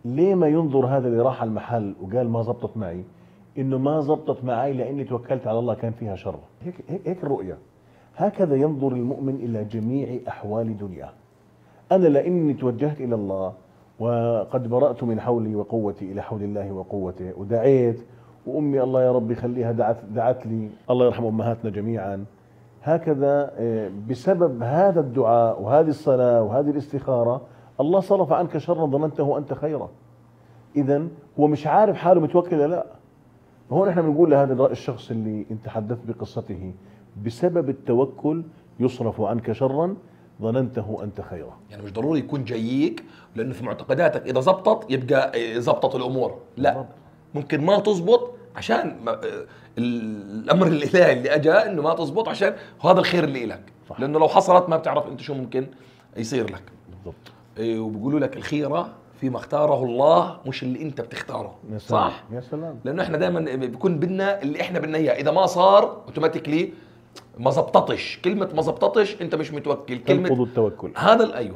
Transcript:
ليه ما ينظر هذا اللي راح على المحل وقال ما زبطت معي، انه ما زبطت معي لاني توكلت على الله كان فيها شر. هيك الرؤية. هكذا ينظر المؤمن الى جميع احوال دنياه. انا لاني توجهت الى الله وقد برأت من حولي وقوتي الى حول الله وقوته، ودعيت، وامي الله يا رب يخليها دعت لي، الله يرحم امهاتنا جميعا. هكذا بسبب هذا الدعاء وهذه الصلاة وهذه الاستخارة الله صرف عنك شرا ظننته أنت خيرا. إذن هو مش عارف حاله متوكل ولا لا. هون احنا بنقول لهذا الشخص اللي انت حدثت بقصته بسبب التوكل يصرف عنك شرا ظننته أنت خيرا. يعني مش ضروري يكون جاييك لأنه في معتقداتك إذا زبطت يبقى زبطت الأمور، لا، ممكن ما تزبط عشان الأمر الإلهي اللي أجا إنه ما تزبط عشان هذا الخير اللي إلك. لأنه لو حصلت ما بتعرف أنت شو ممكن يصير لك. بالضبط. وبيقولوا لك الخيرة فيما اختاره الله مش اللي أنت بتختاره. يا سلام. صح؟ يا سلام. لأنه إحنا دائما بيكون بدنا اللي إحنا بدنا إياه، إذا ما صار اوتوماتيكلي ما زبطتش. كلمة ما زبطتش أنت مش متوكل، كلمة تنقض التوكل. هذا أيوه.